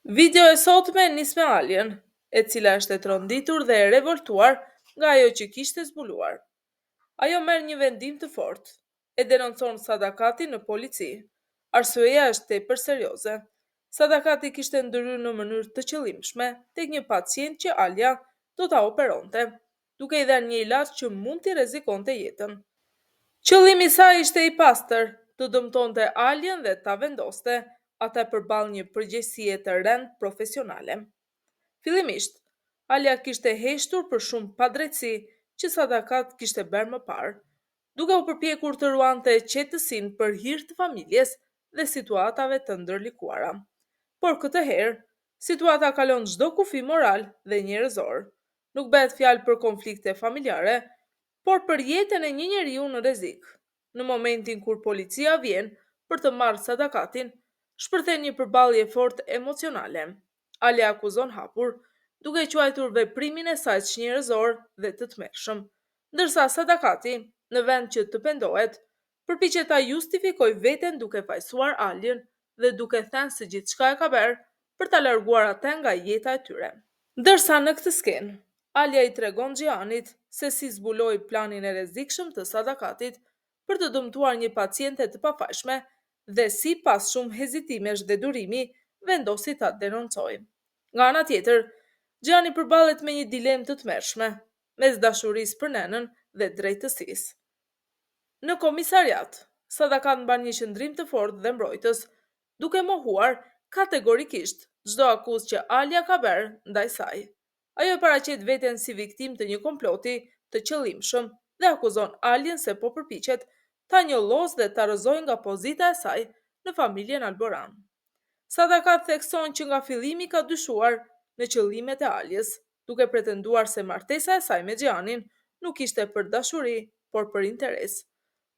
Video e sotme nis me Alien, e cila është e tronditur dhe e revoltuar nga ajo që kishte zbuluar. Ajo merr një vendim të fortë, e denoncon Sadakatin në polici. Arsyeja është tepër serioze. Sadakati kishte ndërhyrë në mënyrë të qëllimshme tek një pacient që Alia do ta operonte, duke i dhënë një ilaç që mund t'i rrezikonte jetën. Qëllimi i saj ishte i pastër, të dëmtonte Alien dhe ta vendoste ata përballë një përgjegjësie të rënd profesionale. Fillimisht, Alia kishte heshtur për shumë padrejtësi që Sadakat kishte bërë më parë, duke u përpjekur të ruante qetësinë për hir të familjes dhe situatave të ndërlikuara. Por këtë herë, situata kalon çdo kufi moral dhe njerëzor. Nuk bëhet fjalë për konflikte familjare, por për jetën e një njeriu në rrezik. Në momentin kur policia vjen për të marrë Sadakatin, shpërthen një përballje fortë emocionale. Alia akuzon hapur, duke quajtur veprimin e saj çnjerëzor dhe të tmerrshëm, ndërsa Sadakati, në vend që të pendohet, përpiqet ta justifikojë veten duke fajsuar Alien dhe duke thënë se gjithçka e ka bërë për ta larguar atë nga jeta e tyre. Ndërsa në këtë skenë, Alia i tregon Xhianit se si zbuloi planin e rrezikshëm të Sadakatit për të dëmtuar një paciente të pafajshme dhe si pas shumë hezitimesh dhe durimi vendosi ta denoncojë. Nga ana tjetër, Xhiani përballet me një dilemë të tmerrshme mes dashurisë për nenën dhe drejtësisë. Në komisariat, Sadakat mban një qëndrim të fortë dhe mbrojtës, duke mohuar kategorikisht çdo akuzë që Alia ka bërë ndaj saj. Ajo paraqet veten si viktimë të një komploti të qëllimshëm dhe akuzon Alien se po përpiqet ta njollos dhe ta rrëzojë nga pozita e saj në familjen Alboran. Sadakat thekson që nga fillimi ka dyshuar në qëllimet e Alies, duke pretenduar se martesa e saj me Xhianin nuk ishte për dashuri, por për interes,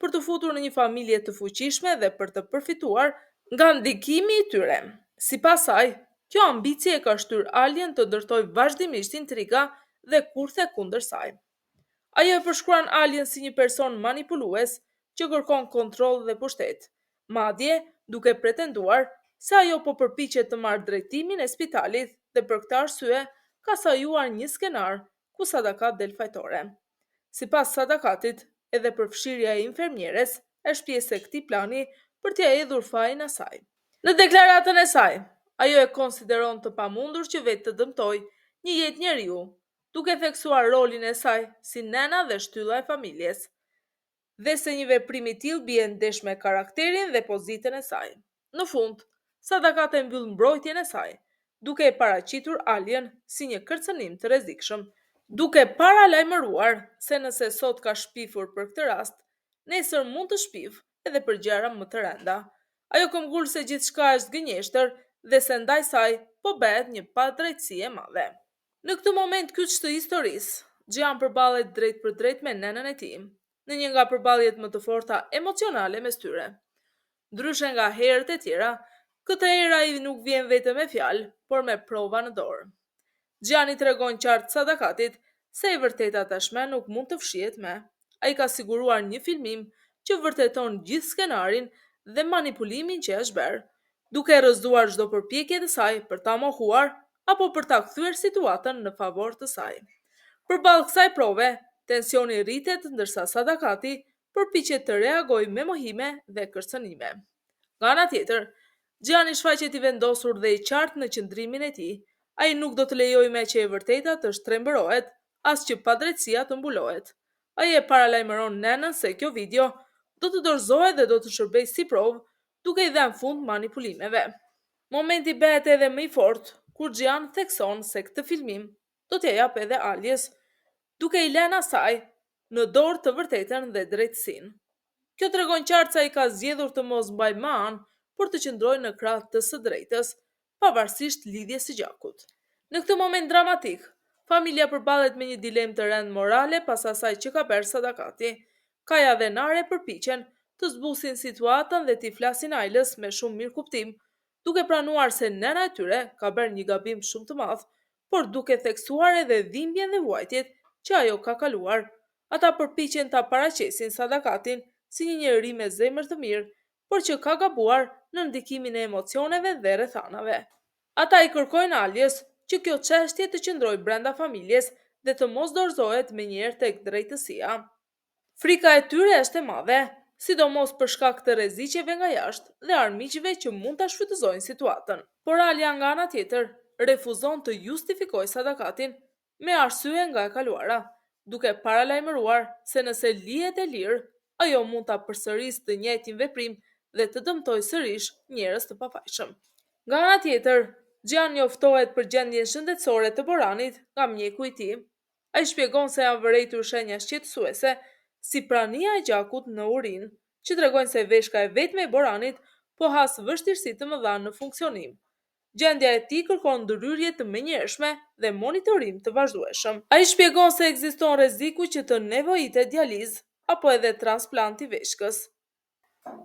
për të futur në një familje të fuqishme dhe për të përfituar nga ndikimi i tyre. Sipas saj, kjo ambicie e ka shtyr Alien të ndërtojë vazhdimisht intriga dhe kurthe kundër saj. Ajo e përshkruan Alien si një person manipulues që kërkon kontroll dhe pushtet, madje duke pretenduar se ajo po përpiqet të marrë drejtimin e spitalit dhe për këtë arsye ka sajuar një skenar ku Sadakat del fajtore. Sipas Sadakatit, edhe përfshirja e infermieres është pjesë e këtij plani për t'ia hedhur fajin asaj. Në deklaratën e saj, ajo e konsideron të pamundur që vetë të dëmtojë një jetë njeriu, duke theksuar rolin e saj si nena dhe shtylla e familjes, dhe se një veprim i tillë bie ndesh me karakterin dhe pozitën e saj. Në fund, Sadakat e mbyll mbrojtjen e saj, duke e paraqitur Alien si një kërcënim të rrezikshëm, duke paralajmëruar se nëse sot ka shpifur për këtë rast, nesër mund të shpif edhe për gjëra më të rënda. Ajo këmbgul se gjithçka është gënjeshtër dhe se ndaj saj po bëhet një padrejtësi e madhe. Në këtë moment kyç të historisë, Xhian përballet drejt për drejt me nenën e tij, në një nga përballjet më të forta emocionale mes tyre. Ndryshe nga herët e tjera, këtë herë ai nuk vjen vetëm me fjalë, por me prova në dorë. Xhiani tregon qartë Sadakatit se e vërteta tashmë nuk mund të fshihet më. Ai ka siguruar një filmim që vërteton gjithë skenarin dhe manipulimin që është bërë, duke rrëzuar çdo përpjekje të saj për ta mohuar apo për ta kthyer situatën në favor të saj. Përballë kësaj prove, tensioni rritet ndërsa Sadakati përpiqet të reagojë me mohime dhe kërcënime. Nga ana tjetër, Xhiani shfaqet i vendosur dhe i qartë në qëndrimin e tij. Ai nuk do të lejojë me që e vërteta të shtrembërohet, as që padrejtësia të mbulohet. Ai e paralajmëron nenën se kjo video do të dorëzohet dhe do të shërbejë si provë, duke i dhënë fund manipulimeve. Momenti bëhet edhe më i fortë kur Xhian thekson se këtë filmim do t'ia jap edhe Alies, duke i lënë asaj në dorë të vërtetën dhe drejtësinë. Kjo tregon qartë se ai ka zgjedhur të mos mbajë më anë, por të qëndrojë në krah të së drejtës, pavarësisht lidhjes së gjakut. Në këtë moment dramatik, familja përballet me një dilemë të rëndë morale pas asaj që ka bërë Sadakati. Kaja dhe Nare përpiqen të zbusin situatën dhe t'i flasin Ailës me shumë mirëkuptim, duke pranuar se nëna e tyre ka bërë një gabim shumë të madh, por duke theksuar edhe dhimbjen dhe vuajtjet që ajo ka kaluar. Ata përpiqen ta paraqesin Sadakatin si një njeri me zemër të mirë, por që ka gabuar në ndikimin e emocioneve dhe rrethanave. Ata i kërkojnë Aljes që kjo çështje të qëndrojë brenda familjes dhe të mos dorëzohet menjëherë tek drejtësia. Frika e tyre është e madhe, sidomos për shkak të rreziqeve nga jashtë dhe armiqve që mund ta shfrytëzojnë situatën. Por Alia nga ana tjetër refuzon të justifikojë sadakatin me arsye nga e kaluara, duke paralajmëruar se nëse lihet e lirë, ajo mund ta përsërisë të njëjtin veprim dhe të dëmtojë sërish njerëz të pafajshëm. Nga ana tjetër, Gjan njoftohet për gjendjen shëndetësore të Boranit nga mjeku i tij. Ai shpjegon se janë vërejtur shenja shqetësuese si prania e gjakut në urinë, që tregojnë se veshka e vetme e Boranit po has vështirësi të mëdha në funksionim. Gjendja e tij kërkon ndërhyrje të menjëhershme dhe monitorim të vazhdueshëm. Ai shpjegon se ekziston rreziku që të nevojitet dializë apo edhe transplant i veshkës.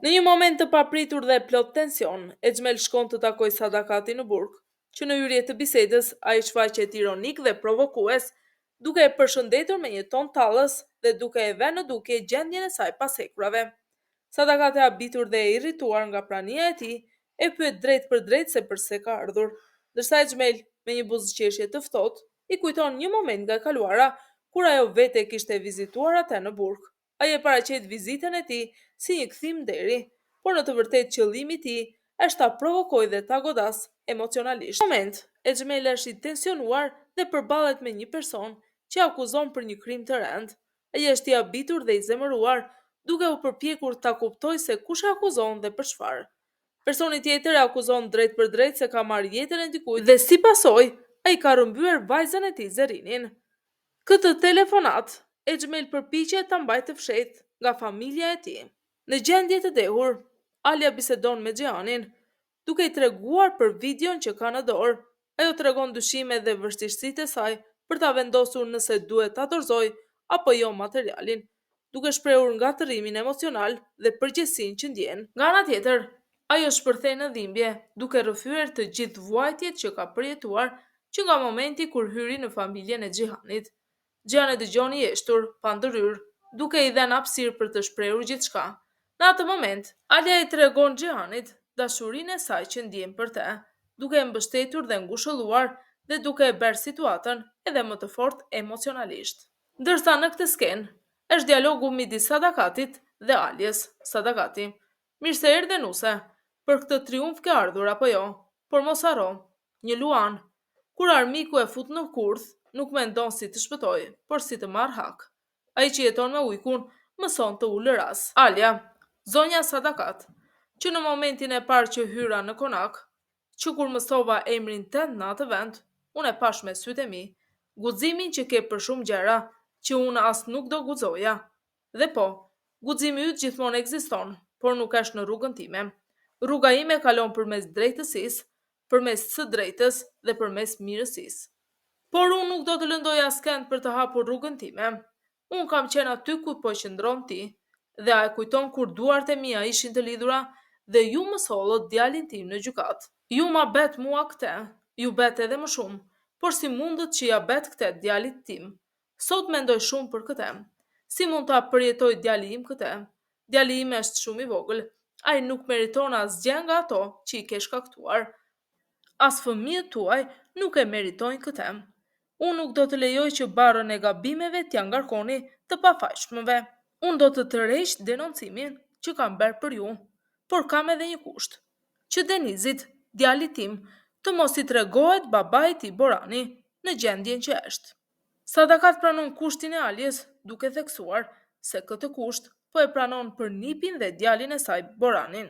Në një moment të papritur dhe plot tension, Exmel shkon të takojë Sadakatin në burg, që në hyrje të bisedës ai shfaqet ironik dhe provokues, duke e përshëndetur me një ton tallës dhe duke e vënë në dukje gjendjen e saj pas hekurave. Sadakat e habitur dhe e irrituar nga prania e tij e pyet drejt për drejt se pse ka ardhur, ndërsa Exmel me një buzëqeshje të ftohtë i kujton një moment nga e kaluara kur ajo vete kishte vizituar atë në burg. Ai e paraqet vizitën e tij si një kthim deri, por në të vërtetë qëllimi i tij është ta provokojë dhe ta godas emocionalisht. Në moment, Exmel është i tensionuar dhe përballet me një person që akuzon për një krim të rënd. Ai është i habitur dhe i zemëruar, duke u përpjekur ta kuptojë se kush e akuzon dhe për çfarë. Personi tjetër e akuzon drejt për drejt se ka marrë jetën e dikujt dhe si pasojë, ai ka rrëmbyer vajzën e tij Zerinin. Këtë telefonat Exmel përpiqet ta mbajë të fshehtë nga familja e tij. Në gjendje të dehur, Alia bisedon me Gjanin, duke i treguar për videon që ka në dorë. Ajo tregon dyshime dhe vështirësitë e saj për ta vendosur nëse duhet ta dorëzojë apo jo materialin, duke shprehur ngatërimin emocional dhe përgjegjësinë që ndjen. Nga ana tjetër, ajo shpërthen në dhimbje, duke rrëfyer të gjithë vuajtjet që ka përjetuar që nga momenti kur hyri në familjen e Xhihanit. Gjan e dëgjon i heshtur, pa ndërhyrë, duke i dhënë hapësirë për të shprehur gjithçka. Në atë moment, Alia i tregon Xhihanit dashurinë e saj që ndjen për të, duke e mbështetur dhe ngushëlluar dhe duke e bërë situatën edhe më të fortë emocionalisht. Ndërsa në këtë skenë është dialogu midis Sadakatit dhe Alies. Sadakati: "Mirë se erdhe nuse. Për këtë triumf ke ardhur apo jo? Por mos harro, një luan. Kur armiku e fut në kurth, nuk mendon si të shpëtojë, por si të marrë hak. Ai që jeton me ujkun mëson të ulë ras." Alia: "Zonja Sadakat, që në momentin e parë që hyra në konak, që kur mësova emrin tënd në atë vend, unë e pash me sytë e mi, guximin që ke për shumë gjëra që unë as nuk do guxoja. Dhe po, guximi yt gjithmonë ekziston, por nuk është në rrugën time. Rruga ime kalon përmes drejtësisë, përmes së drejtës dhe përmes mirësisë. Por unë nuk do të lëndoj askënd për të hapur rrugën time. Unë kam qenë aty ku po qëndron ti, dhe a e kujton kur duart e mia ishin të lidhura dhe ju më sollët djalin tim në gjykat. Ju ma bet mua këtë, ju bet edhe më shumë, por si mundet që ja bet këtë djalit tim? Sot mendoj shumë për këtë. Si mund ta përjetoj djali im këtë? Djali im është shumë i vogël, ai nuk meriton asgjë nga ato që i ke shkaktuar. As fëmijët tuaj nuk e meritojnë këtë. Unë nuk do të lejoj që barën e gabimeve t'ja ngarkoni të pafajshmëve. Unë do të tërheq denoncimin që kam bërë për ju, por kam edhe një kusht, që Denizit, djalit tim, të mos i tregohet babait i Borani në gjendjen që është." Sadakat pranon kushtin e Alies, duke theksuar se këtë kusht po e pranon për nipin dhe djalin e saj Boranin.